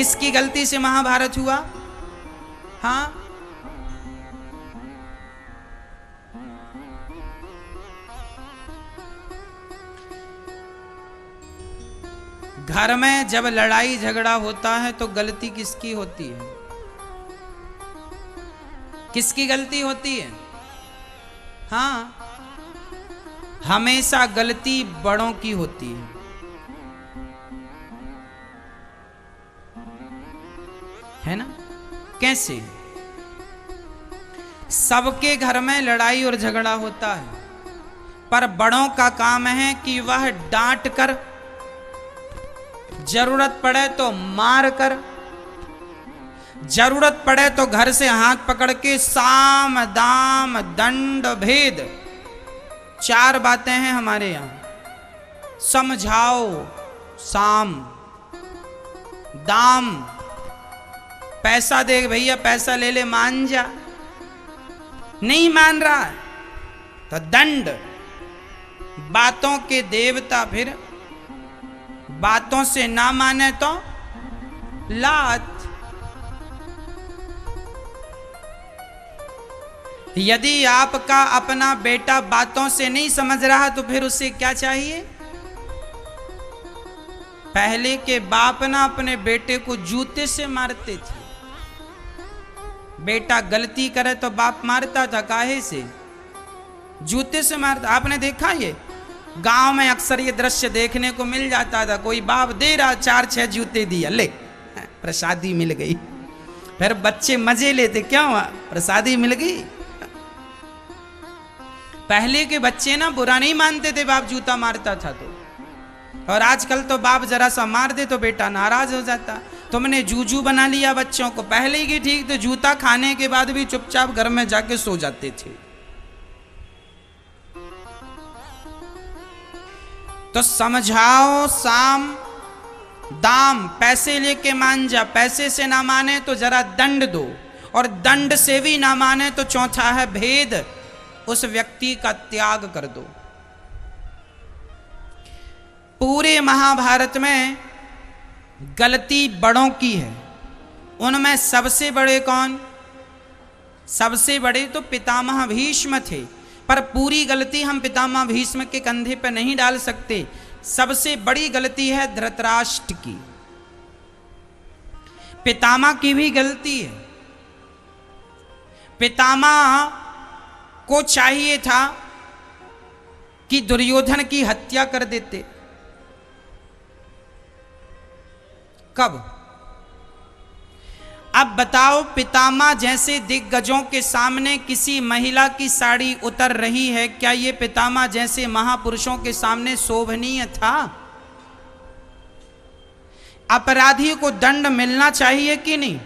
किसकी गलती से महाभारत हुआ? हाँ, घर में जब लड़ाई झगड़ा होता है तो गलती किसकी होती है? किसकी गलती होती है? हाँ, हमेशा गलती बड़ों की होती है ना? कैसे? सबके घर में लड़ाई और झगड़ा होता है, पर बड़ों का काम है कि वह डांट कर, जरूरत पड़े तो मार कर, जरूरत पड़े तो घर से हाथ पकड़ के साम दाम दंड भेद, 4 बातें हैं हमारे यहां। समझाओ, साम, दाम, पैसा दे भैया, पैसा ले ले, मान जा, नहीं मान रहा है तो दंड। बातों के देवता, फिर बातों से ना माने तो लात। यदि आपका अपना बेटा बातों से नहीं समझ रहा तो फिर उसे क्या चाहिए? पहले के बाप ना अपने बेटे को जूते से मारते थे। बेटा गलती करे तो बाप मारता था, काहे से? जूते से मारता। आपने देखा ये गांव में अक्सर ये दृश्य देखने को मिल जाता था। कोई बाप दे रहा, 4-6 जूते दिया, ले प्रसादी मिल गई। फिर बच्चे मजे लेते, क्या हुआ? प्रसादी मिल गई। पहले के बच्चे ना बुरा नहीं मानते थे बाप जूता मारता था तो, और आजकल तो बाप जरा सा मार दे तो बेटा नाराज हो जाता। तुमने जूजू बना लिया बच्चों को। पहले की ठीक तो जूता खाने के बाद भी चुपचाप घर में जाके सो जाते थे। तो समझाओ, साम दाम, पैसे लेके मान जा, पैसे से ना माने तो जरा दंड दो, और दंड से भी ना माने तो चौथा है भेद, उस व्यक्ति का त्याग कर दो। पूरे महाभारत में गलती बड़ों की है। उनमें सबसे बड़े कौन? सबसे बड़े तो पितामह भीष्म थे, पर पूरी गलती हम पितामह भीष्म के कंधे पर नहीं डाल सकते। सबसे बड़ी गलती है धृतराष्ट्र की। पितामह की भी गलती है। पितामह को चाहिए था कि दुर्योधन की हत्या कर देते। कब? अब बताओ, पितामह जैसे दिग्गजों के सामने किसी महिला की साड़ी उतर रही है, क्या ये पितामह जैसे महापुरुषों के सामने शोभनीय था? अपराधी को दंड मिलना चाहिए कि नहीं?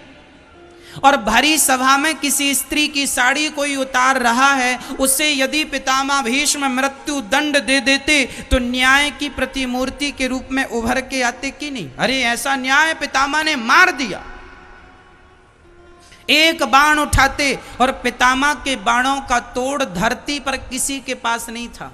और भरी सभा में किसी स्त्री की साड़ी कोई उतार रहा है, उसे यदि पितामह भीष्म मृत्यु दंड दे देते तो न्याय की प्रतिमूर्ति के रूप में उभर के आते कि नहीं? अरे ऐसा न्याय पितामह ने मार दिया। एक बाण उठाते और पितामह के बाणों का तोड़ धरती पर किसी के पास नहीं था।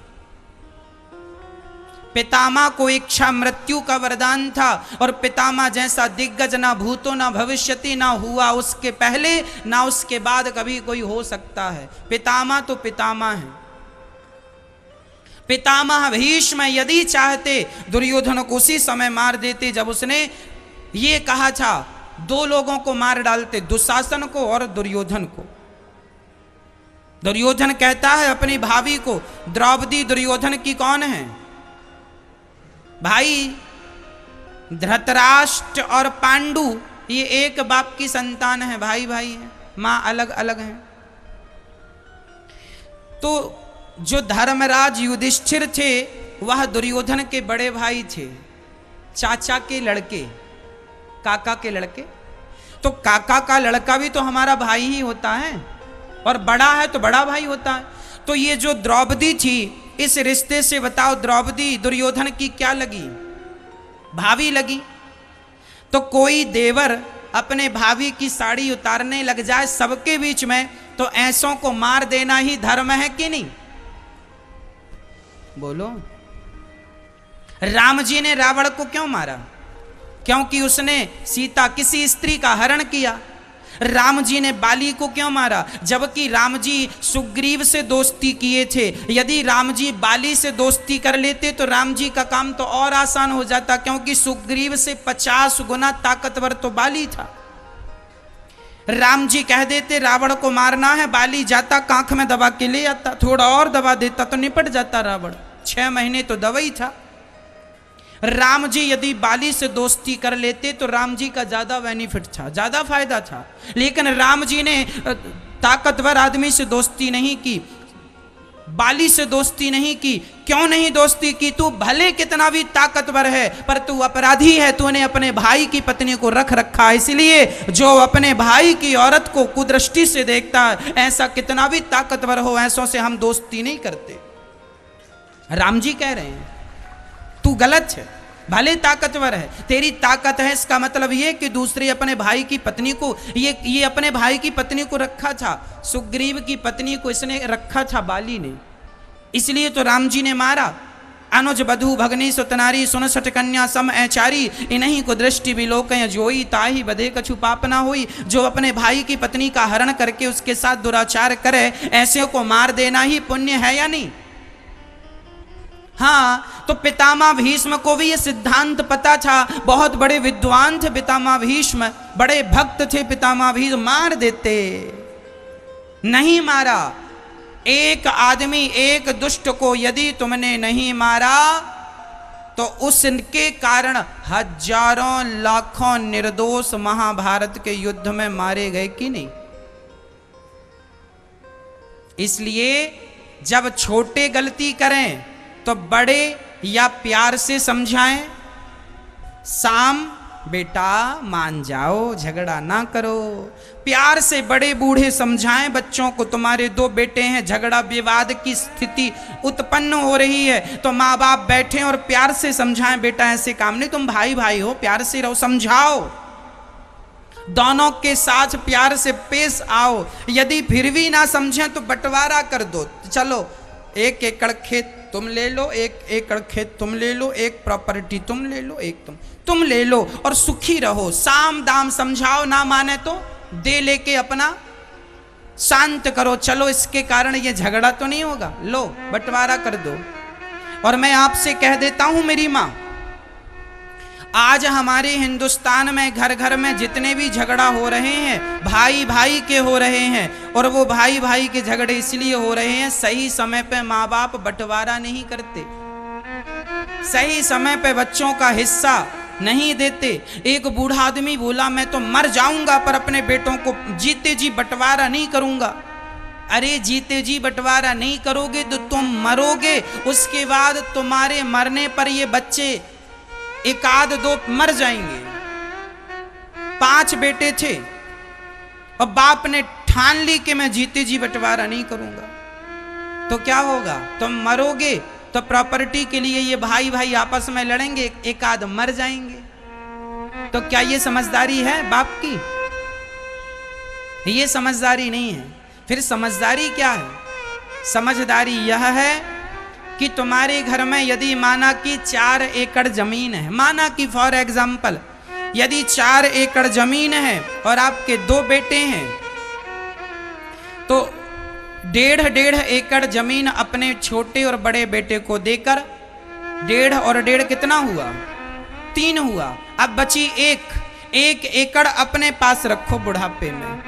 पितामह को इच्छा मृत्यु का वरदान था, और पितामह जैसा दिग्गज ना भूतो ना भविष्यति, ना हुआ उसके पहले ना उसके बाद कभी कोई हो सकता है। पितामह तो पितामह है। पितामह भीष्म यदि चाहते दुर्योधन को उसी समय मार देते जब उसने ये कहा था। 2 लोगों को मार डालते, दुशासन को और दुर्योधन को। दुर्योधन कहता है अपनी भाभी को, द्रौपदी दुर्योधन की कौन है? भाई। धृतराष्ट्र और पांडु ये एक बाप की संतान है, भाई भाई है, मां अलग अलग है। तो जो धर्मराज युधिष्ठिर थे वह दुर्योधन के बड़े भाई थे, चाचा के लड़के, काका के लड़के। तो काका का लड़का भी तो हमारा भाई ही होता है, और बड़ा है तो बड़ा भाई होता है। तो ये जो द्रौपदी थी, इस रिश्ते से बताओ द्रौपदी दुर्योधन की क्या लगी? भाभी लगी। तो कोई देवर अपने भाभी की साड़ी उतारने लग जाए सबके बीच में, तो ऐसों को मार देना ही धर्म है कि नहीं? बोलो। राम जी ने रावण को क्यों मारा? क्योंकि उसने सीता किसी स्त्री का हरण किया। राम जी ने बाली को क्यों मारा, जबकि राम जी सुग्रीव से दोस्ती किए थे। यदि राम जी बाली से दोस्ती कर लेते तो राम जी का काम तो और आसान हो जाता, क्योंकि सुग्रीव से 50 गुना ताकतवर तो बाली था। राम जी कह देते रावण को मारना है, बाली जाता कांख में दबा के ले आता, थोड़ा और दबा देता तो निपट जाता रावण। 6 महीने तो दवा ही था। राम जी यदि बाली से दोस्ती कर लेते तो राम जी का ज्यादा बेनिफिट था, ज्यादा फायदा था। लेकिन राम जी ने ताकतवर आदमी से दोस्ती नहीं की, बाली से दोस्ती नहीं की। क्यों नहीं दोस्ती की? तू भले कितना भी ताकतवर है पर तू अपराधी है, तूने अपने भाई की पत्नी को रख रखा। इसलिए जो अपने भाई की औरत को कुदृष्टि से देखता है, ऐसा कितना भी ताकतवर हो, ऐसों से हम दोस्ती नहीं करते। राम जी कह रहे हैं तू गलत है, भले ताकतवर है, तेरी ताकत है, इसका मतलब ये कि दूसरे अपने भाई की पत्नी को, ये अपने भाई की पत्नी को रखा था, सुग्रीव की पत्नी को इसने रखा था बाली ने, इसलिए तो राम जी ने मारा। अनुज बधु भगनी सुतनारी सुन सठ कन्या सम ऐचारी, इन्हीं को दृष्टि विलोकय जोई, ताही बधे कछु पाप ना होई। जो अपने भाई की पत्नी का हरण करके उसके साथ दुराचार करे, ऐसे को मार देना ही पुण्य है या नहीं? हाँ, तो पितामह भीष्म को भी ये सिद्धांत पता था, बहुत बड़े विद्वान थे पितामह भीष्म, बड़े भक्त थे पितामह भीष्म, मार देते, नहीं मारा। एक आदमी, एक दुष्ट को यदि तुमने नहीं मारा तो उसके कारण हजारों लाखों निर्दोष महाभारत के युद्ध में मारे गए कि नहीं? इसलिए जब छोटे गलती करें तो बड़े या प्यार से समझाएं, शाम बेटा मान जाओ, झगड़ा ना करो, प्यार से बड़े बूढ़े समझाएं बच्चों को। तुम्हारे 2 बेटे हैं, झगड़ा विवाद की स्थिति उत्पन्न हो रही है तो माँ बाप बैठे और प्यार से समझाएं, बेटा ऐसे काम नहीं, तुम भाई भाई हो, प्यार से रहो, समझाओ, दोनों के साथ प्यार से पेश आओ। यदि फिर भी ना समझें तो बंटवारा कर दो, चलो 1 एकड़ खेत तुम ले लो, 1 एकड़ खेत तुम ले लो, 1 प्रॉपर्टी तुम ले लो, 1 तुम ले लो और सुखी रहो। साम दाम समझाओ, ना माने तो दे लेके अपना शांत करो, चलो इसके कारण ये झगड़ा तो नहीं होगा, लो बंटवारा कर दो। और मैं आपसे कह देता हूं मेरी मां, आज हमारे हिंदुस्तान में घर घर में जितने भी झगड़ा हो रहे हैं, भाई भाई के हो रहे हैं, और वो भाई भाई के झगड़े इसलिए हो रहे हैं, सही समय पे माँ बाप बंटवारा नहीं करते, सही समय पे बच्चों का हिस्सा नहीं देते। एक बूढ़ा आदमी बोला मैं तो मर जाऊंगा पर अपने बेटों को जीते जी बंटवारा नहीं करूंगा। अरे जीते जी बंटवारा नहीं करोगे तो तुम मरोगे, उसके बाद तुम्हारे मरने पर ये बच्चे 1-2 मर जाएंगे। 5 बेटे थे और बाप ने ठान ली कि मैं जीते जी बंटवारा नहीं करूंगा, तो क्या होगा? तुम मरोगे तो प्रॉपर्टी के लिए ये भाई भाई आपस में लड़ेंगे, 1-2 मर जाएंगे। तो क्या ये समझदारी है बाप की? ये समझदारी नहीं है। फिर समझदारी क्या है? समझदारी यह है कि तुम्हारे घर में यदि माना कि 4 एकड़ जमीन है, माना कि फॉर एग्जाम्पल यदि 4 एकड़ जमीन है और आपके 2 बेटे हैं, तो 1.5 एकड़ जमीन अपने छोटे और बड़े बेटे को देकर 1.5 और 1.5 कितना हुआ? 3 हुआ। अब बची 1 एकड़ अपने पास रखो बुढ़ापे में,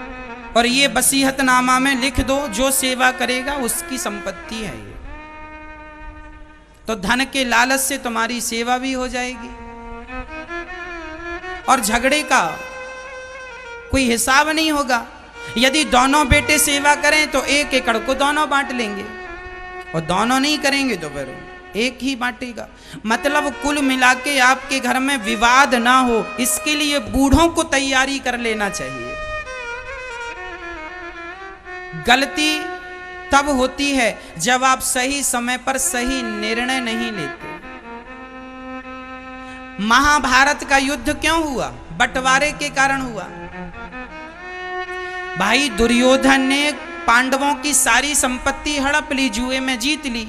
और ये वसीयतनामा में लिख दो, जो सेवा करेगा उसकी संपत्ति है ये। तो धन के लालच से तुम्हारी सेवा भी हो जाएगी और झगड़े का कोई हिसाब नहीं होगा। यदि दोनों बेटे सेवा करें तो 1 एकड़ को दोनों बांट लेंगे, और दोनों नहीं करेंगे तो फिर एक ही बांटेगा। मतलब कुल मिला के आपके घर में विवाद ना हो, इसके लिए बूढ़ों को तैयारी कर लेना चाहिए। गलती तब होती है जब आप सही समय पर सही निर्णय नहीं लेते। महाभारत का युद्ध क्यों हुआ? बंटवारे के कारण हुआ। भाई दुर्योधन ने पांडवों की सारी संपत्ति हड़प ली, जुए में जीत ली,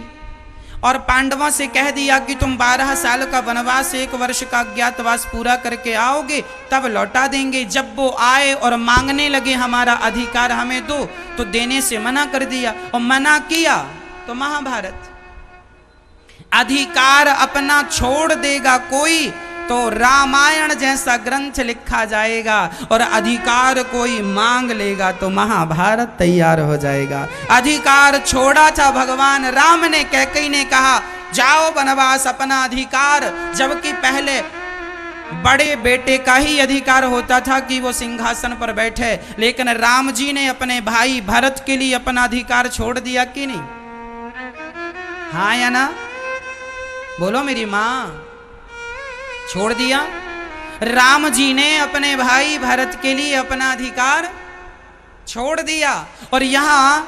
और पांडवों से कह दिया कि तुम 12 साल का वनवास 1 वर्ष का अज्ञातवास पूरा करके आओगे तब लौटा देंगे। जब वो आए और मांगने लगे हमारा अधिकार हमें दो, तो देने से मना कर दिया। और मना किया तो महाभारत। अधिकार अपना छोड़ देगा कोई तो रामायण जैसा ग्रंथ लिखा जाएगा, और अधिकार कोई मांग लेगा तो महाभारत तैयार हो जाएगा। अधिकार छोड़ा था भगवान राम ने, कैकेयी ने कहा जाओ वनवास अपना अधिकार, जबकि पहले बड़े बेटे का ही अधिकार होता था कि वो सिंहासन पर बैठे, लेकिन राम जी ने अपने भाई भरत के लिए अपना अधिकार छोड़ दिया कि नहीं? हाँ या ना? बोलो मेरी माँ। छोड़ दिया। राम जी ने अपने भाई भरत के लिए अपना अधिकार छोड़ दिया, और यहां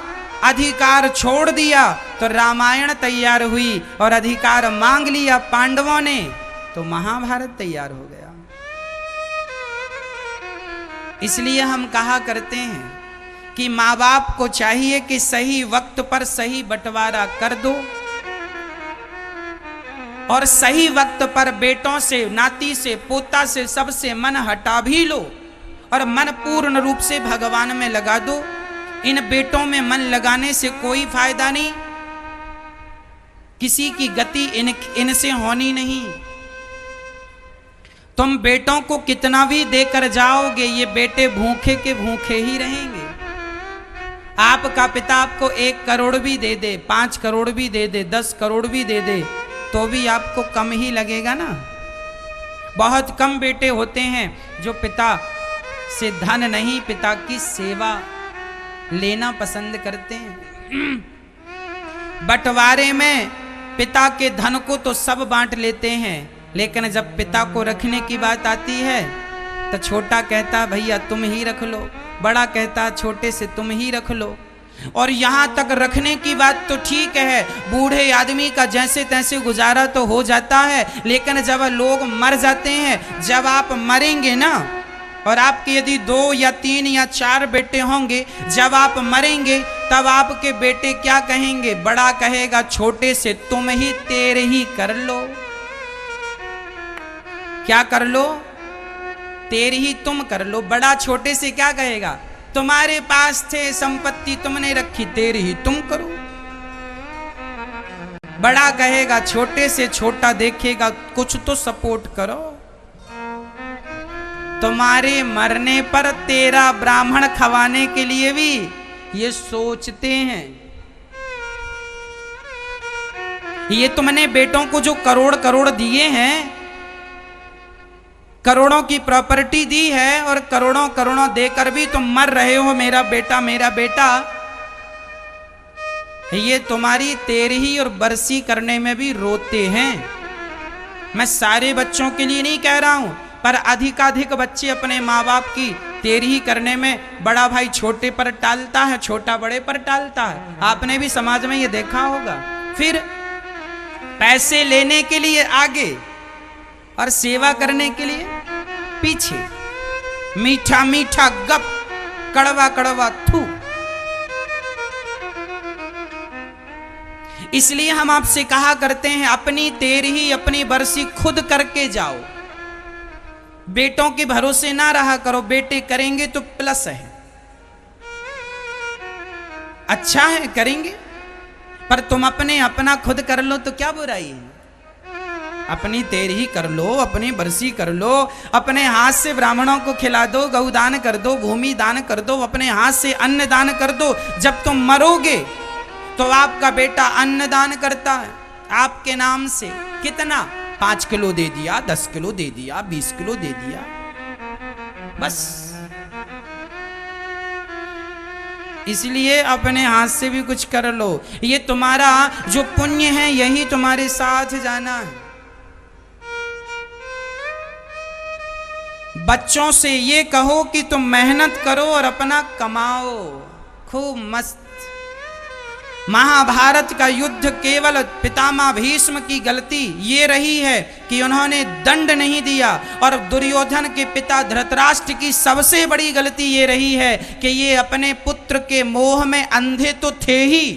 अधिकार छोड़ दिया तो रामायण तैयार हुई, और अधिकार मांग लिया पांडवों ने तो महाभारत तैयार हो गया। इसलिए हम कहा करते हैं कि माँ बाप को चाहिए कि सही वक्त पर सही बंटवारा कर दो, और सही वक्त पर बेटों से, नाती से, पोता से, सबसे मन हटा भी लो, और मन पूर्ण रूप से भगवान में लगा दो। इन बेटों में मन लगाने से कोई फायदा नहीं, किसी की गति इनसे होनी नहीं। तुम बेटों को कितना भी देकर जाओगे, ये बेटे भूखे के भूखे ही रहेंगे। आपका पिता आपको 1 करोड़ भी दे दे, 5 करोड़ भी दे दे, 10 करोड़ भी दे दे, तो भी आपको कम ही लगेगा ना। बहुत कम बेटे होते हैं जो पिता से धन नहीं, पिता की सेवा लेना पसंद करते हैं। बंटवारे में पिता के धन को तो सब बांट लेते हैं, लेकिन जब पिता को रखने की बात आती है तो छोटा कहता भैया तुम ही रख लो, बड़ा कहता छोटे से तुम ही रख लो। और यहां तक रखने की बात तो ठीक है, बूढ़े आदमी का जैसे तैसे गुजारा तो हो जाता है, लेकिन जब लोग मर जाते हैं, जब आप मरेंगे ना, और आपके यदि 2 या 3 या 4 बेटे होंगे, जब आप मरेंगे तब आपके बेटे क्या कहेंगे? बड़ा कहेगा छोटे से तुम ही तेरे ही कर लो। क्या कर लो? तेरे ही तुम कर लो। बड़ा छोटे से क्या कहेगा? तुम्हारे पास थे संपत्ति तुमने रखी, तेरी ही तुम करो। बड़ा कहेगा छोटे से, छोटा देखेगा कुछ तो सपोर्ट करो। तुम्हारे मरने पर तेरा ब्राह्मण खवाने के लिए भी ये सोचते हैं। ये तुमने बेटों को जो करोड़ करोड़ दिए हैं, करोड़ों की प्रॉपर्टी दी है, और करोड़ों करोड़ों देकर भी तुम मर रहे हो मेरा बेटा मेरा बेटा। ये तुम्हारी तेरही और बरसी करने में भी रोते हैं। मैं सारे बच्चों के लिए नहीं कह रहा हूं, पर अधिकाधिक बच्चे अपने माँ बाप की तेरही करने में बड़ा भाई छोटे पर टालता है, छोटा बड़े पर टालता है। आपने भी समाज में ये देखा होगा। फिर पैसे लेने के लिए आगे और सेवा करने के लिए पीछे। मीठा मीठा गप, कड़वा कड़वा थू। इसलिए हम आपसे कहा करते हैं अपनी तेरही अपनी बरसी खुद करके जाओ, बेटों के भरोसे ना रहा करो। बेटे करेंगे तो प्लस है, अच्छा है करेंगे, पर तुम अपना खुद कर लो तो क्या बुराई है। अपनी तेरही कर लो, अपनी बरसी कर लो, अपने हाथ से ब्राह्मणों को खिला दो, गौदान कर दो, भूमि दान कर दो, अपने हाथ से अन्न दान कर दो। जब तुम मरोगे तो आपका बेटा अन्न दान करता है आपके नाम से। कितना? 5 किलो दे दिया, 10 किलो दे दिया, 20 किलो दे दिया, बस। इसलिए अपने हाथ से भी कुछ कर लो। ये तुम्हारा जो पुण्य है यही तुम्हारे साथ जाना है। बच्चों से ये कहो कि तुम मेहनत करो और अपना कमाओ खूब मस्त। महाभारत का युद्ध केवल पितामह भीष्म की गलती ये रही है कि उन्होंने दंड नहीं दिया, और दुर्योधन के पिता धृतराष्ट्र की सबसे बड़ी गलती ये रही है कि ये अपने पुत्र के मोह में अंधे तो थे ही,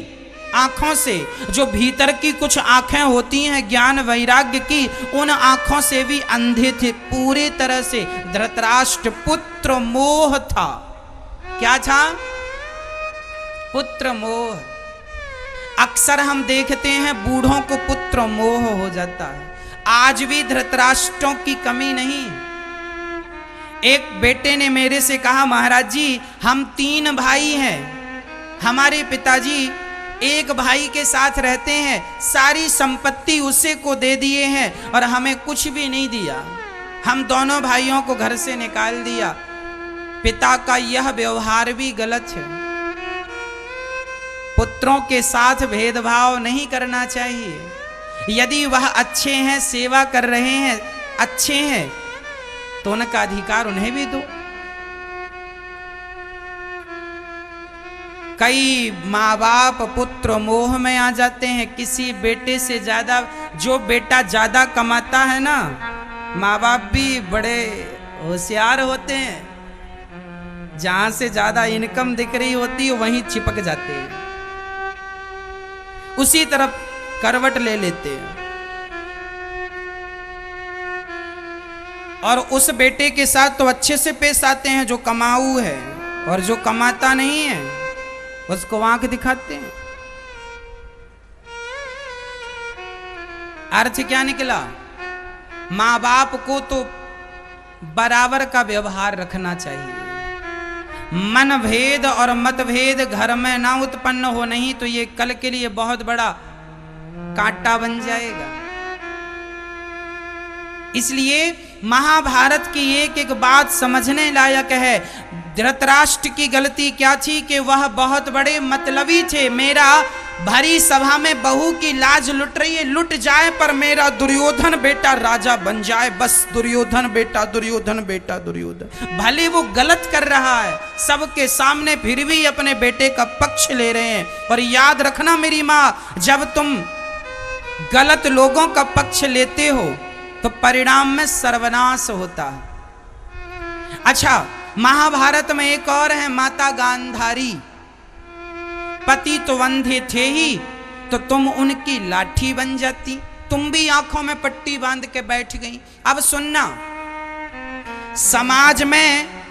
आंखों से, जो भीतर की कुछ आंखें होती हैं ज्ञान वैराग्य की, उन आंखों से भी अंधे थे पूरी तरह से। धृतराष्ट्र पुत्र मोह था। क्या था? पुत्र मोह। अक्सर हम देखते हैं बूढ़ों को पुत्र मोह हो जाता है। आज भी धृतराष्ट्रों की कमी नहीं। एक बेटे ने मेरे से कहा, महाराज जी हम 3 भाई हैं, हमारे पिताजी एक भाई के साथ रहते हैं, सारी संपत्ति उसे को दे दिए हैं और हमें कुछ भी नहीं दिया, हम दोनों भाइयों को घर से निकाल दिया। पिता का यह व्यवहार भी गलत है। पुत्रों के साथ भेदभाव नहीं करना चाहिए। यदि वह अच्छे हैं, सेवा कर रहे हैं, अच्छे हैं, तो उनका अधिकार उन्हें भी दो। कई माँ बाप पुत्र मोह में आ जाते हैं। किसी बेटे से ज्यादा, जो बेटा ज्यादा कमाता है ना, माँ बाप भी बड़े होशियार होते हैं। जहां से ज्यादा इनकम दिख रही होती है वहीं चिपक जाते हैं, उसी तरफ करवट ले लेते हैं। और उस बेटे के साथ तो अच्छे से पेश आते हैं जो कमाऊ है, और जो कमाता नहीं है उसको आंख दिखाते हैं। अर्थ क्या निकला? मां बाप को तो बराबर का व्यवहार रखना चाहिए। मन भेद और मतभेद घर में ना उत्पन्न हो, नहीं तो ये कल के लिए बहुत बड़ा कांटा बन जाएगा। इसलिए महाभारत की एक एक बात समझने लायक है। धृतराष्ट्र की गलती क्या थी कि वह बहुत बड़े मतलबी थे। मेरा भरी सभा में बहू की लाज लुट रही है, लुट जाए पर मेरा दुर्योधन बेटा राजा बन जाए, बस दुर्योधन बेटा, दुर्योधन बेटा, दुर्योधन। भले वो गलत कर रहा है सबके सामने, फिर भी अपने बेटे का पक्ष ले रहे हैं। और याद रखना मेरी माँ, जब तुम गलत लोगों का पक्ष लेते हो तो परिणाम में सर्वनाश होता है। अच्छा, महाभारत में एक और है माता गांधारी। पति तो अंधे थे ही, तो तुम उनकी लाठी बन जाती, तुम भी आंखों में पट्टी बांध के बैठ गई। अब सुनना, समाज में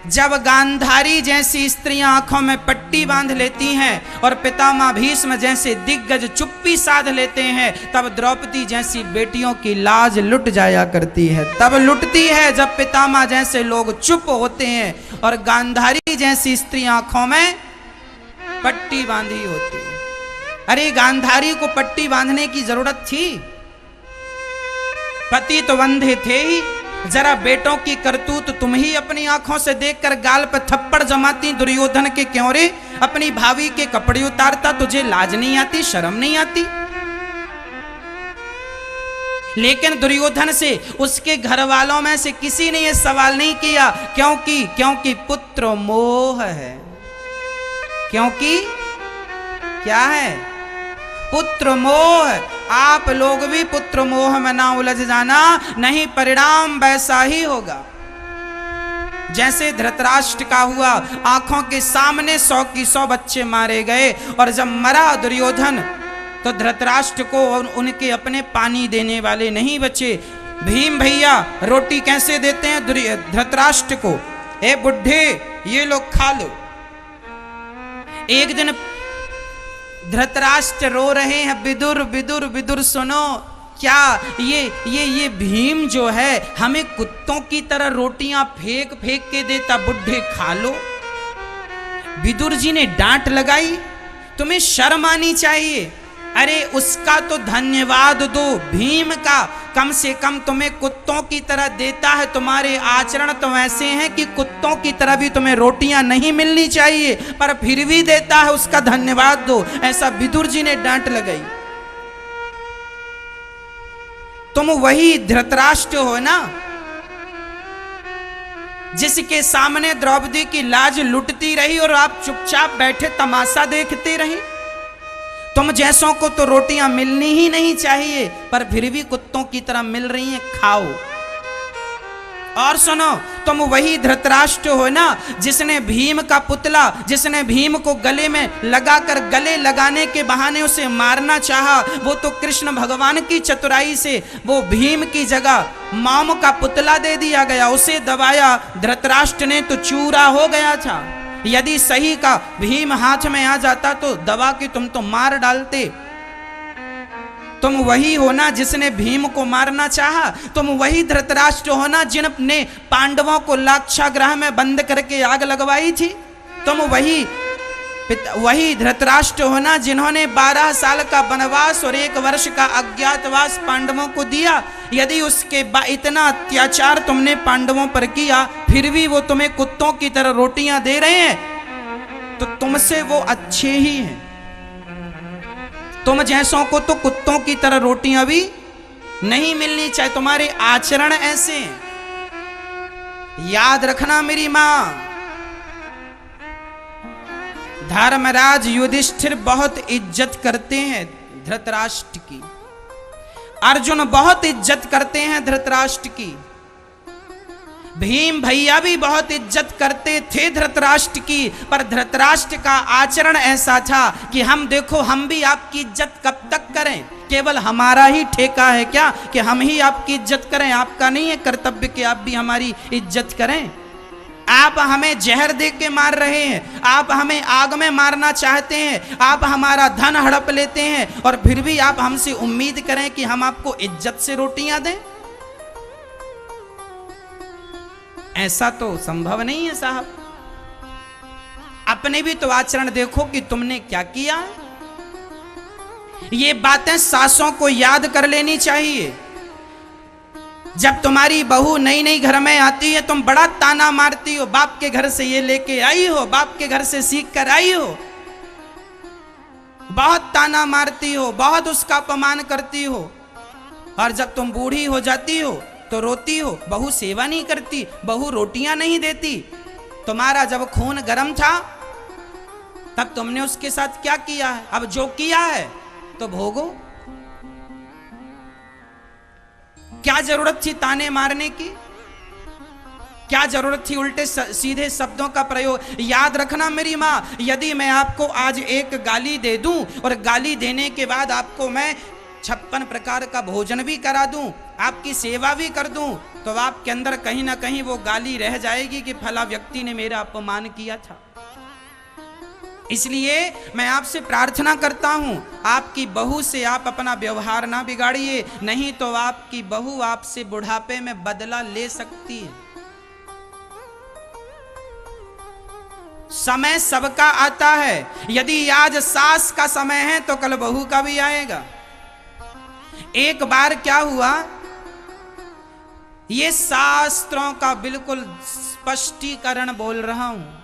जब गांधारी जैसी स्त्रियां आंखों में पट्टी बांध लेती हैं और पितामह भीष्म जैसे दिग्गज चुप्पी साध लेते हैं, तब द्रौपदी जैसी बेटियों की लाज लुट जाया करती है। तब लुटती है जब पितामह जैसे लोग चुप होते हैं और गांधारी जैसी स्त्रियां आंखों में पट्टी बांधी होती है। अरे गांधारी को पट्टी बांधने की जरूरत थी? पति तो अंधे थे ही, जरा बेटों की करतूत तुम ही अपनी आंखों से देखकर गाल पर थप्पड़ जमाती। दुर्योधन के क्यों रे अपनी भाभी के कपड़े उतारता? तुझे लाज नहीं आती, शर्म नहीं आती? लेकिन दुर्योधन से, उसके घर वालों में से किसी ने यह सवाल नहीं किया। क्योंकि पुत्र मोह है। क्योंकि क्या है? पुत्र मोह। आप लोग भी पुत्र मोह में ना उलझ जाना, नहीं परिणाम वैसा ही होगा जैसे धृतराष्ट्र का हुआ। आंखों के सामने 100 की 100 बच्चे मारे गए, और जब मरा दुर्योधन तो धृतराष्ट्र को उनके अपने पानी देने वाले नहीं बचे। भीम भैया रोटी कैसे देते हैं धृतराष्ट्र को? ए बुढ़े, ये लोग खा लो। एक दिन धृतराष्ट्र रो रहे हैं, विदुर विदुर विदुर सुनो, क्या ये भीम जो है हमें कुत्तों की तरह रोटियां फेंक फेंक के देता, बुढ़े खा लो। विदुर जी ने डांट लगाई, तुम्हें शर्म आनी चाहिए। अरे उसका तो धन्यवाद दो, भीम का कम से कम तुम्हें कुत्तों की तरह देता है। तुम्हारे आचरण तो ऐसे हैं कि कुत्तों की तरह भी तुम्हें रोटियां नहीं मिलनी चाहिए, पर फिर भी देता है, उसका धन्यवाद दो। ऐसा विदुर जी ने डांट लगाई। तुम वही धृतराष्ट्र हो ना, जिसके सामने द्रौपदी की लाज लुटती रही और आप चुपचाप बैठे तमाशा देखते रहे। तुम जैसों को तो रोटियां मिलनी ही नहीं चाहिए, पर फिर भी कुत्तों की तरह मिल रही हैं, खाओ। और सुनो, तुम वही धृतराष्ट्र हो ना जिसने भीम का पुतला, जिसने भीम को गले में लगाकर गले लगाने के बहाने उसे मारना चाहा। वो तो कृष्ण भगवान की चतुराई से वो भीम की जगह माम का पुतला दे दिया गया, उसे दबाया। धृतराष्ट्र ने तो चूरा हो गया था। यदि सही का भीम हाथ में आ जाता तो दबा के तुम तो मार डालते। तुम वही हो ना जिसने भीम को मारना चाहा। तुम वही धृतराष्ट्र हो ना जिनने पांडवों को लाक्षागृह में बंद करके आग लगवाई थी। तुम वही धृतराष्ट्र हो ना जिन्होंने 12 साल का वनवास और 1 वर्ष का अज्ञातवास पांडवों को दिया। यदि उसके इतना अत्याचार तुमने पांडवों पर किया, फिर भी वो तुम्हें कुत्तों की तरह रोटियां दे रहे हैं, तो तुमसे वो अच्छे ही हैं। तुम जैसों को तो कुत्तों की तरह रोटियां भी नहीं मिलनी चाहिए। तुम्हारे आचरण ऐसे हैं। याद रखना मेरी मां, धर्मराज युधिष्ठिर बहुत इज्जत करते हैं धृतराष्ट्र की। अर्जुन बहुत इज्जत करते हैं धृतराष्ट्र की। भीम भैया भी बहुत इज्जत करते थे धृतराष्ट्र की। पर धृतराष्ट्र का आचरण ऐसा था कि हम देखो, हम भी आपकी इज्जत कब तक करें? केवल हमारा ही ठेका है क्या कि हम ही आपकी इज्जत करें? आपका नहीं है कर्तव्य कि आप भी हमारी इज्जत करें? आप हमें जहर दे के मार रहे हैं, आप हमें आग में मारना चाहते हैं, आप हमारा धन हड़प लेते हैं, और फिर भी आप हमसे उम्मीद करें कि हम आपको इज्जत से रोटियां दें? ऐसा तो संभव नहीं है साहब। अपने भी तो आचरण देखो कि तुमने क्या किया है। ये बातें सासों को याद कर लेनी चाहिए। जब तुम्हारी बहू नई नई घर में आती है, तुम बड़ा ताना मारती हो, बाप के घर से ये लेके आई हो, बाप के घर से सीख कर आई हो, बहुत ताना मारती हो, बहुत उसका अपमान करती हो। और जब तुम बूढ़ी हो जाती हो तो रोती हो, बहू सेवा नहीं करती, बहू रोटियां नहीं देती। तुम्हारा जब खून गर्म था तब तुमने उसके साथ क्या किया है? अब जो किया है तो भोगो। क्या जरूरत थी ताने मारने की? क्या जरूरत थी उल्टे सीधे शब्दों का प्रयोग? याद रखना मेरी मां, यदि मैं आपको आज एक गाली दे दूं और गाली देने के बाद आपको मैं 56 प्रकार का भोजन भी करा दूं, आपकी सेवा भी कर दूं, तो आपके अंदर कहीं ना कहीं वो गाली रह जाएगी कि फला व्यक्ति ने मेरा अपमान किया था। इसलिए मैं आपसे प्रार्थना करता हूं, आपकी बहू से आप अपना व्यवहार ना बिगाड़िए, नहीं तो आपकी बहू आपसे बुढ़ापे में बदला ले सकती है। समय सबका आता है। यदि आज सास का समय है तो कल बहू का भी आएगा। एक बार क्या हुआ, ये शास्त्रों का बिल्कुल स्पष्टीकरण बोल रहा हूं।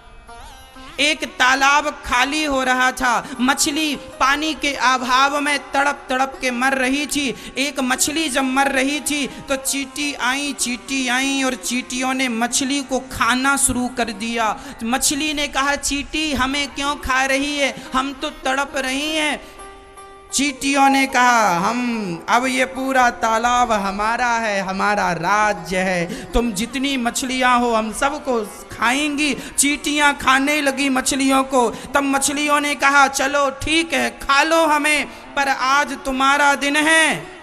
एक तालाब खाली हो रहा था, मछली पानी के अभाव में तड़प तड़प के मर रही थी। एक मछली जब मर रही थी तो चींटी आई और चींटियों ने मछली को खाना शुरू कर दिया। मछली ने कहा, चींटी हमें क्यों खा रही है, हम तो तड़प रही हैं। चींटियों ने कहा, अब ये पूरा तालाब हमारा है, हमारा राज्य है, तुम जितनी मछलियां हो हम सबको खाएंगी। चींटियां खाने लगी मछलियों को। तब मछलियों ने कहा, चलो ठीक है, खा लो हमें, पर आज तुम्हारा दिन है,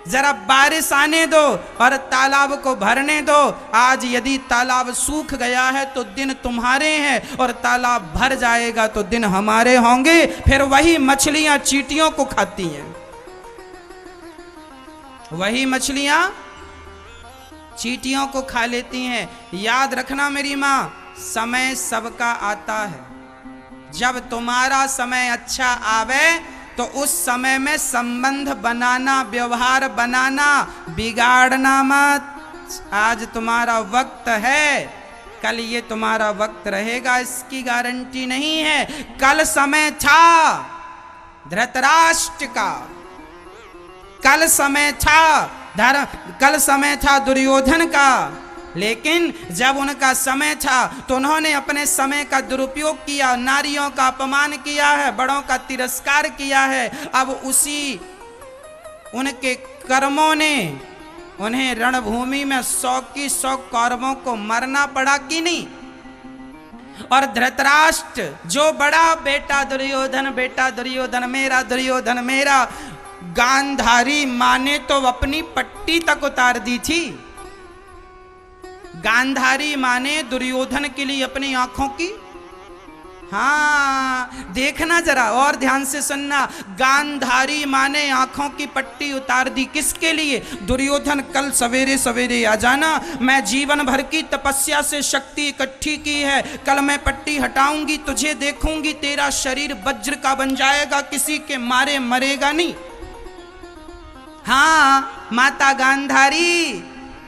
जरा बारिश आने दो और तालाब को भरने दो। आज यदि तालाब सूख गया है तो दिन तुम्हारे हैं, और तालाब भर जाएगा तो दिन हमारे होंगे। फिर वही मछलियां चींटियों को खाती हैं, वही मछलियां चींटियों को खा लेती हैं। याद रखना मेरी मां, समय सबका आता है। जब तुम्हारा समय अच्छा आवे तो उस समय में संबंध बनाना, व्यवहार बनाना, बिगाड़ना मत। आज तुम्हारा वक्त है, कल ये तुम्हारा वक्त रहेगा, इसकी गारंटी नहीं है। कल समय था धृतराष्ट्र का, कल समय था दुर्योधन का, लेकिन जब उनका समय था तो उन्होंने अपने समय का दुरुपयोग किया, नारियों का अपमान किया है, बड़ों का तिरस्कार किया है। अब उसी उनके कर्मों ने उन्हें रणभूमि में 100 की 100 कौरवों को मरना पड़ा कि नहीं। और धृतराष्ट्र जो बड़ा बेटा दुर्योधन मेरा, गांधारी माँ ने तो अपनी पट्टी तक उतार दी थी। गांधारी माँ ने दुर्योधन के लिए अपनी आंखों की, हाँ देखना जरा और ध्यान से सुनना, गांधारी माँ ने आंखों की पट्टी उतार दी। किसके लिए? दुर्योधन कल सवेरे सवेरे आ जाना, मैं जीवन भर की तपस्या से शक्ति इकट्ठी की है, कल मैं पट्टी हटाऊंगी, तुझे देखूंगी, तेरा शरीर वज्र का बन जाएगा, किसी के मारे मरेगा नहीं। हाँ माता गांधारी,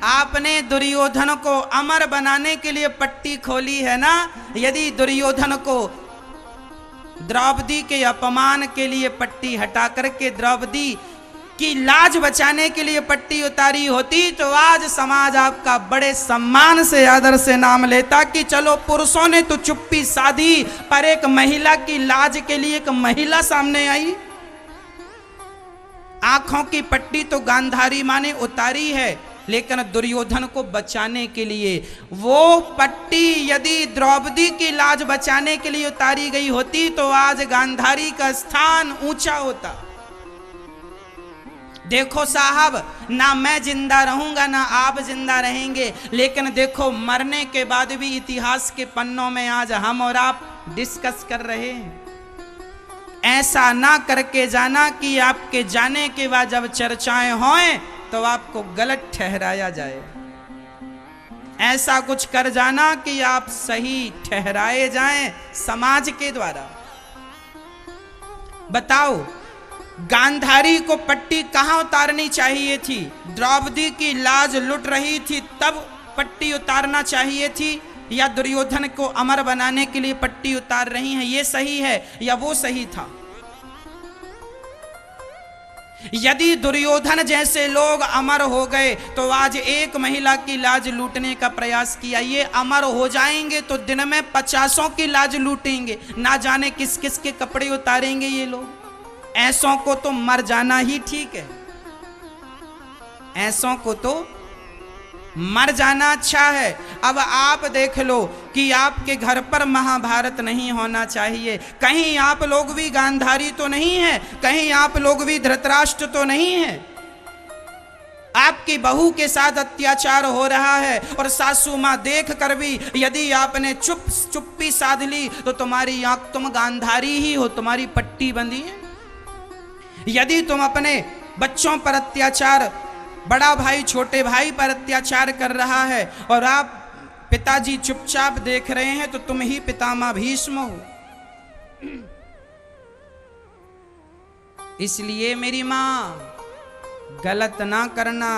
आपने दुर्योधन को अमर बनाने के लिए पट्टी खोली है ना। यदि दुर्योधन को द्रौपदी के अपमान के लिए पट्टी हटा करके द्रौपदी की लाज बचाने के लिए पट्टी उतारी होती तो आज समाज आपका बड़े सम्मान से आदर से नाम लेता कि चलो पुरुषों ने तो चुप्पी साधी, पर एक महिला की लाज के लिए एक महिला सामने आई। आंखों की पट्टी तो गांधारी माँ ने उतारी है, लेकिन दुर्योधन को बचाने के लिए वो पट्टी यदि द्रौपदी की लाज बचाने के लिए उतारी गई होती तो आज गांधारी का स्थान ऊंचा होता। देखो साहब, ना मैं जिंदा रहूंगा ना आप जिंदा रहेंगे, लेकिन देखो मरने के बाद भी इतिहास के पन्नों में आज हम और आप डिस्कस कर रहे हैं। ऐसा ना करके जाना कि आपके जाने के बाद जब चर्चाएं हों तो आपको गलत ठहराया जाए। ऐसा कुछ कर जाना कि आप सही ठहराए जाएं समाज के द्वारा। बताओ, गांधारी को पट्टी कहां उतारनी चाहिए थी? द्रौपदी की लाज लुट रही थी तब पट्टी उतारना चाहिए थी, या दुर्योधन को अमर बनाने के लिए पट्टी उतार रही हैं, ये सही है या वो सही था? यदि दुर्योधन जैसे लोग अमर हो गए तो आज एक महिला की लाज लूटने का प्रयास किया, ये अमर हो जाएंगे तो दिन में 50 की लाज लूटेंगे, ना जाने किस किस के कपड़े उतारेंगे ये लोग। ऐसों को तो मर जाना ही ठीक है, ऐसों को तो मर जाना अच्छा है। अब आप देख लो कि आपके घर पर महाभारत नहीं होना चाहिए, कहीं आप लोग भी गांधारी तो नहीं है, कहीं आप लोग भी धृतराष्ट्र तो नहीं है। आपकी बहू के साथ अत्याचार हो रहा है और सासू मां देख कर भी यदि आपने चुप्पी साध ली तो तुम्हारी आंख, तुम गांधारी ही हो, तुम्हारी पट्टी बंधी है। यदि तुम अपने बच्चों पर अत्याचार, बड़ा भाई छोटे भाई पर अत्याचार कर रहा है और आप पिताजी चुपचाप देख रहे हैं तो तुम ही पितामह भीष्म हो। इसलिए मेरी मां, गलत ना करना।